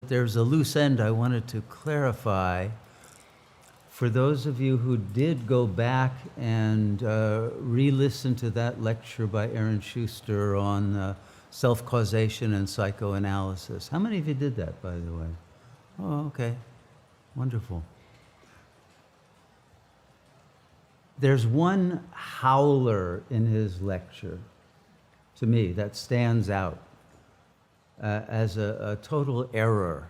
There's a loose end I wanted to clarify. For those of you who did go back and re-listen to that lecture by Aaron Schuster on self-causation and psychoanalysis. How many of you did that, by the way? Oh, okay. Wonderful. There's one howler in his lecture, to me, that stands out as a total error.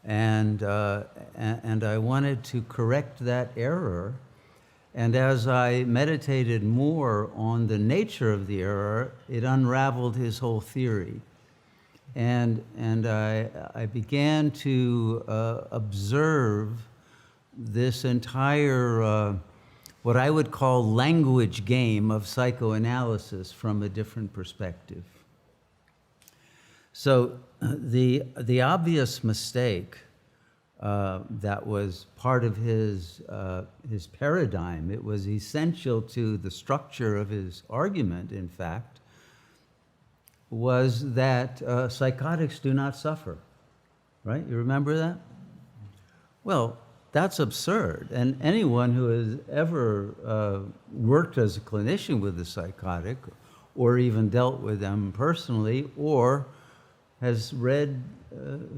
And I wanted to correct that error. And as I meditated more on the nature of the error, it unraveled his whole theory. And I began to observe this entire, what I would call language game of psychoanalysis from a different perspective. So the obvious mistake that was part of his paradigm, it was essential to the structure of his argument, in fact, was that psychotics do not suffer, right? You remember that? Well, that's absurd. And anyone who has ever worked as a clinician with a psychotic, or even dealt with them personally, or has read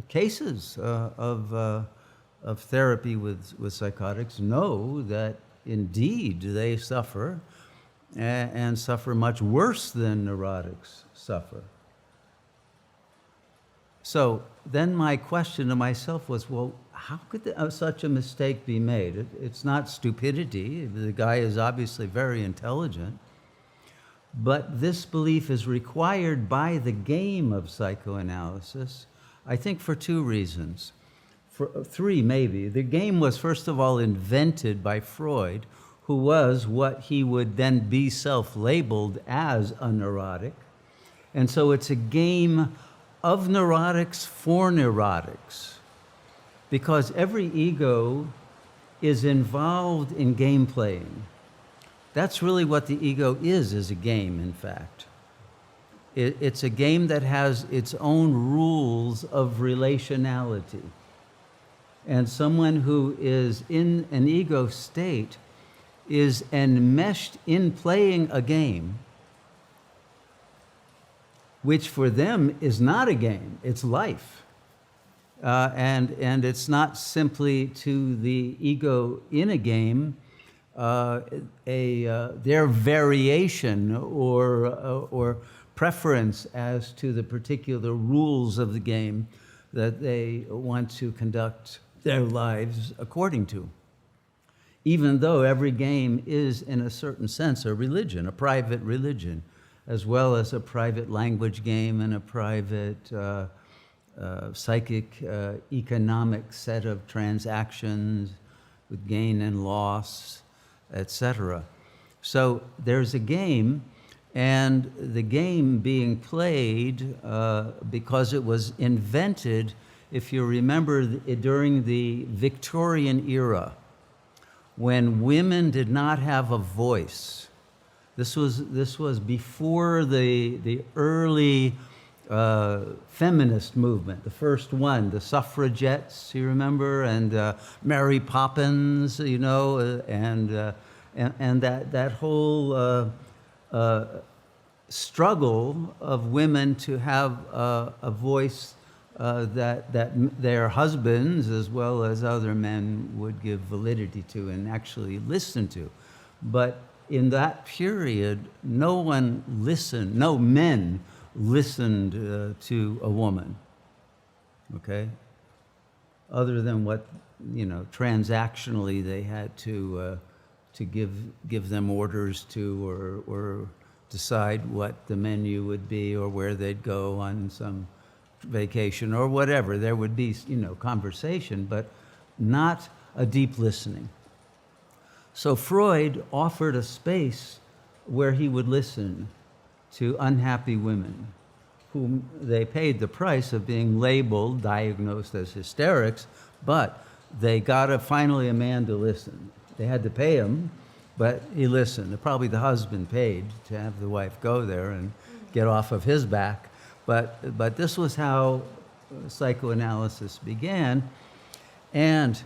cases of therapy with psychotics, know that indeed they suffer, and suffer much worse than neurotics suffer. So then my question to myself was, well, how could such a mistake be made? It's not stupidity. The guy is obviously very intelligent. But this belief is required by the game of psychoanalysis, I think, for two reasons. For three, maybe. The game was, first of all, invented by Freud, who was what he would then be self-labeled as a neurotic. And so it's a game of neurotics for neurotics, because every ego is involved in game playing. That's really what the ego is a game, in fact. It's a game that has its own rules of relationality. And someone who is in an ego state is enmeshed in playing a game, which for them is not a game, it's life. And it's not simply to the ego in a game, their variation or preference as to the particular rules of the game that they want to conduct their lives according to. Even though every game is, in a certain sense, a religion, a private religion, as well as a private language game and a private psychic economic set of transactions with gain and loss, etc. So there's a game, and the game being played because it was invented, if you remember, during the Victorian era, when women did not have a voice. This was before the early feminist movement, the first one, the suffragettes, you remember, and Mary Poppins, you know, and that whole struggle of women to have a voice that their husbands, as well as other men, would give validity to and actually listen to. But in that period, no men listened to a woman, okay? Other than what, you know, transactionally they had to give them orders to, or decide what the menu would be, or where they'd go on some vacation or whatever. There would be, you know, conversation, but not a deep listening. So Freud offered a space where he would listen to unhappy women whom they paid the price of being labeled, diagnosed as hysterics, but they got finally a man to listen. They had to pay him, but he listened. Probably the husband paid to have the wife go there and get off of his back. But this was how psychoanalysis began. And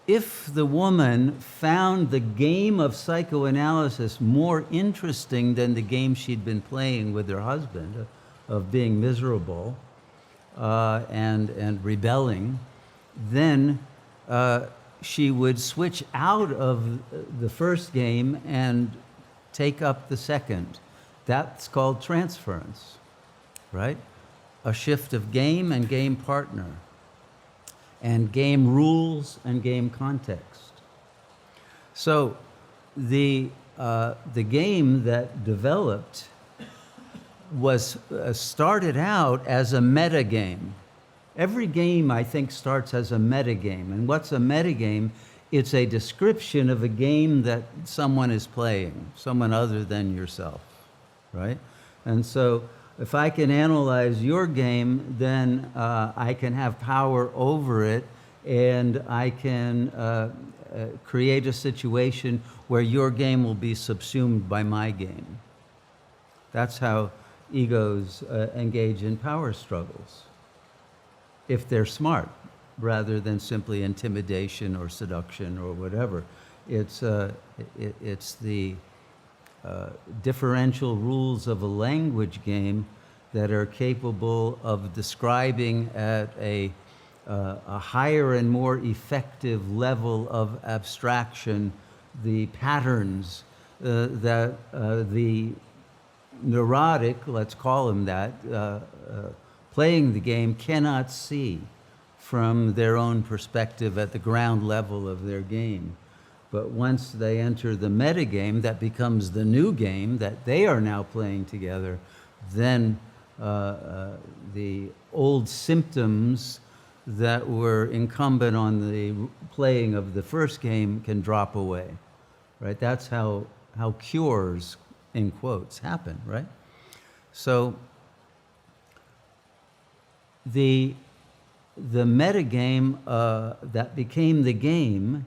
if the woman found the game of psychoanalysis more interesting than the game she'd been playing with her husband of being miserable and rebelling, then she would switch out of the first game and take up the second. That's called transference, right? A shift of game and game partner, and game rules and game context. So the game that developed was started out as a meta game. Every game, I think, starts as a meta game. And what's a meta game? It's a description of a game that someone is playing, someone other than yourself, right? And so if I can analyze your game, then I can have power over it, and I can create a situation where your game will be subsumed by my game. That's how egos engage in power struggles, if they're smart, rather than simply intimidation or seduction or whatever. It's the differential rules of a language game that are capable of describing at a higher and more effective level of abstraction the patterns that the neurotic, let's call him that, playing the game cannot see from their own perspective at the ground level of their game. But once they enter the metagame, that becomes the new game that they are now playing together, then the old symptoms that were incumbent on the playing of the first game can drop away, right? That's how cures, in quotes, happen, right? So the metagame that became the game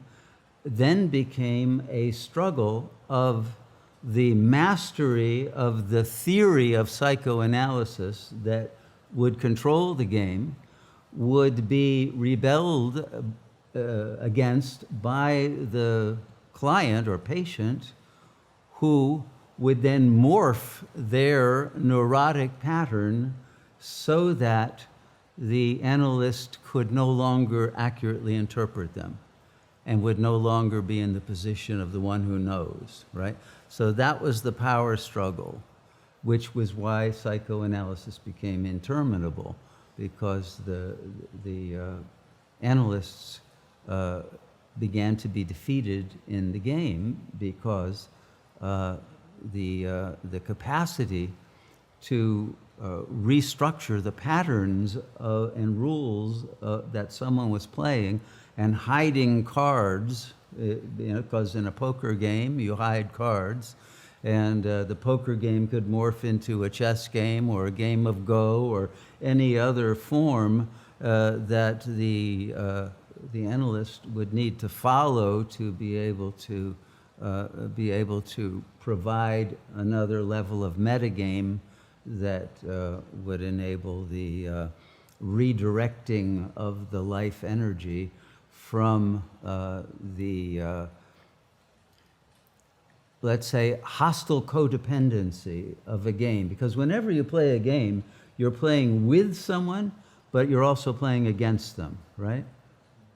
then became a struggle of the mastery of the theory of psychoanalysis that would control the game, would be rebelled against by the client or patient, who would then morph their neurotic pattern so that the analyst could no longer accurately interpret them and would no longer be in the position of the one who knows, right? So that was the power struggle, which was why psychoanalysis became interminable, because the analysts began to be defeated in the game, because the capacity to restructure the patterns and rules that someone was playing and hiding cards, because in a poker game you hide cards, and the poker game could morph into a chess game or a game of Go or any other form that the analyst would need to follow to be able to provide another level of metagame that would enable the redirecting of the life energy from the, let's say, hostile codependency of a game. Because whenever you play a game, you're playing with someone, but you're also playing against them, right?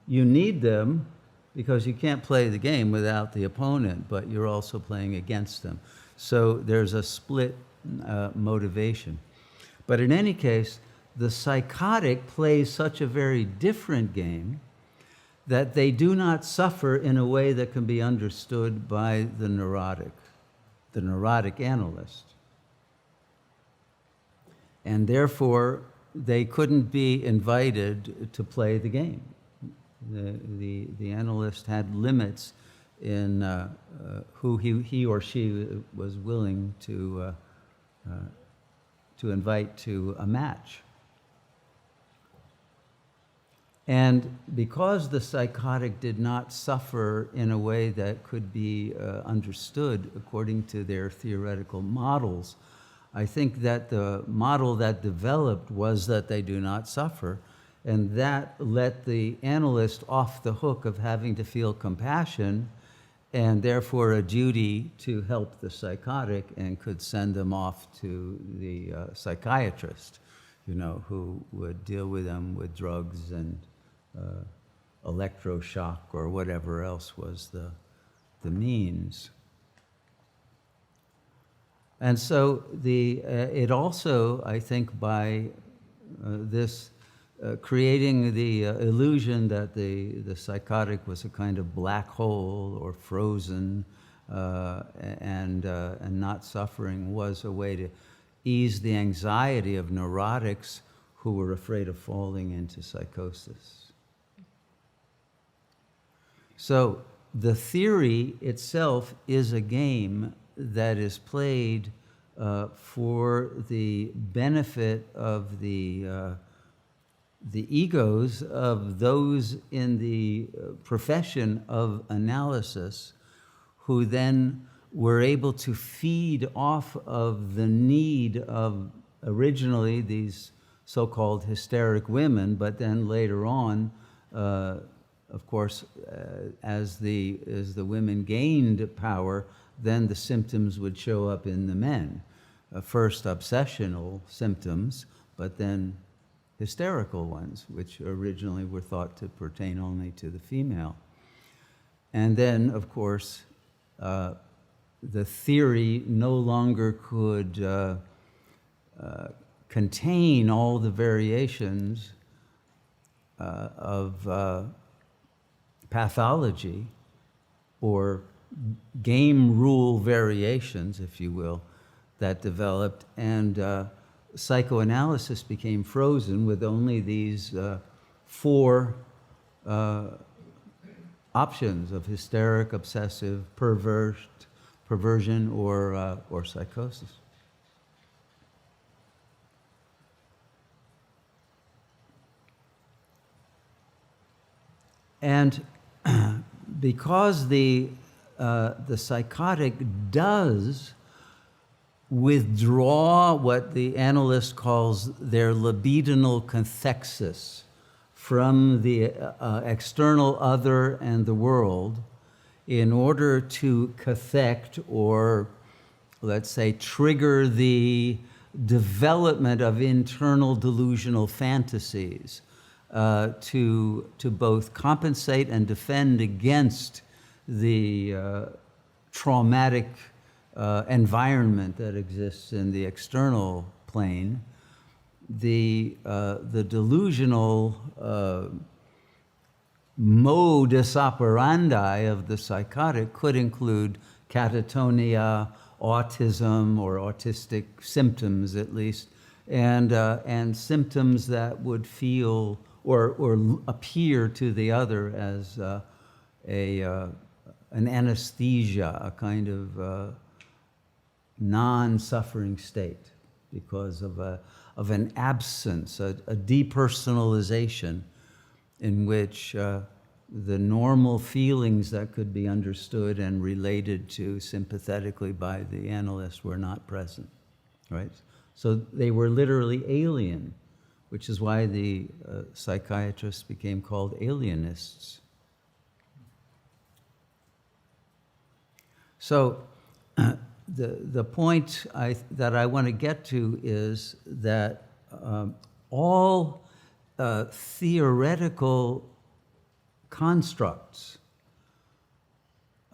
You need them because you can't play the game without the opponent, but you're also playing against them. So there's a split motivation. But in any case, the psychotic plays such a very different game that they do not suffer in a way that can be understood by the neurotic analyst. And therefore, they couldn't be invited to play the game. The analyst had limits in who he or she was willing to invite to a match. And because the psychotic did not suffer in a way that could be understood according to their theoretical models, I think that the model that developed was that they do not suffer, And that let the analyst off the hook of having to feel compassion and therefore a duty to help the psychotic, and could send them off to the psychiatrist, who would deal with them with drugs and electroshock or whatever else was the means. And so it also, I think, by this creating the illusion that the psychotic was a kind of black hole or frozen and not suffering, was a way to ease the anxiety of neurotics who were afraid of falling into psychosis. So the theory itself is a game that is played for the benefit of the egos of those in the profession of analysis, who then were able to feed off of the need of originally these so-called hysteric women, but then later on, of course, as the women gained power, then the symptoms would show up in the men. First obsessional symptoms, but then hysterical ones, which originally were thought to pertain only to the female. And then, of course, the theory no longer could contain all the variations of pathology or game rule variations, if you will, that developed, and psychoanalysis became frozen with only these four options of hysteric, obsessive, perversion, or psychosis. And because the psychotic does withdraw what the analyst calls their libidinal cathexis from the external other and the world, in order to cathect, or let's say trigger, the development of internal delusional fantasies to both compensate and defend against the traumatic environment that exists in the external plane. The delusional modus operandi of the psychotic could include catatonia, autism, or autistic symptoms at least, and symptoms that would feel or appear to the other as an anesthesia, a kind of non-suffering state because of an absence, a depersonalization in which the normal feelings that could be understood and related to sympathetically by the analyst were not present, right? So they were literally alien, which is why the psychiatrists became called alienists. So the point that I want to get to is that all theoretical constructs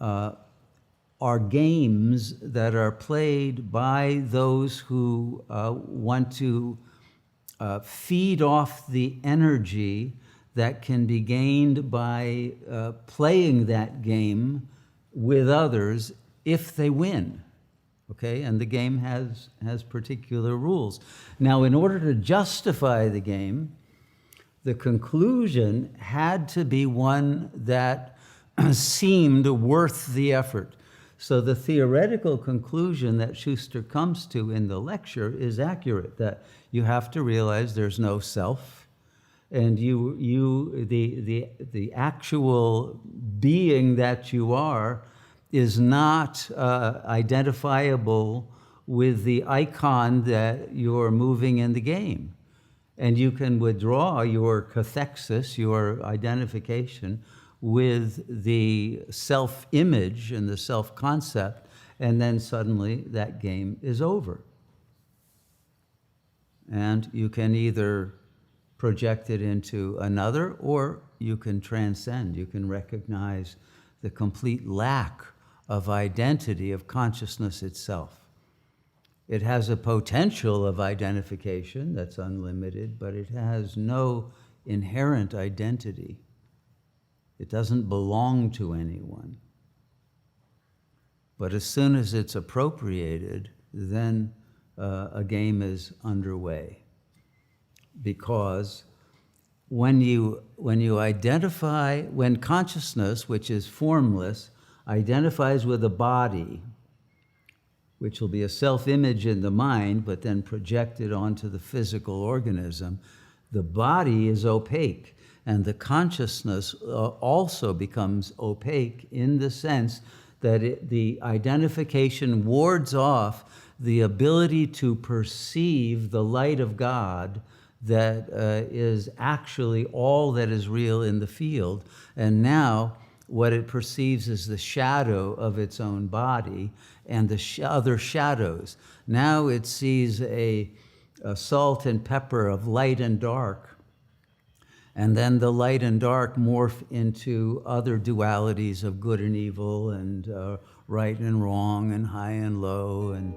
are games that are played by those who want to feed off the energy that can be gained by playing that game with others if they win. Okay, and the game has particular rules. Now, in order to justify the game, the conclusion had to be one that seemed worth the effort. So the theoretical conclusion that Schuster comes to in the lecture is accurate, that you have to realize there's no self, and the actual being that you are is not identifiable with the icon that you're moving in the game. And you can withdraw your cathexis, your identification, with the self-image and the self-concept, and then suddenly that game is over. And you can either project it into another, or you can transcend. You can recognize the complete lack of identity of consciousness itself. It has a potential of identification that's unlimited, but it has no inherent identity. It doesn't belong to anyone. But as soon as it's appropriated, then a game is underway. Because when consciousness, which is formless, identifies with a body, which will be a self-image in the mind, but then projected onto the physical organism, the body is opaque. And the consciousness also becomes opaque in the sense that the identification wards off the ability to perceive the light of God that is actually all that is real in the field. And now what it perceives is the shadow of its own body and the other shadows. Now it sees a salt and pepper of light and dark. And then the light and dark morph into other dualities of good and evil and right and wrong and high and low. And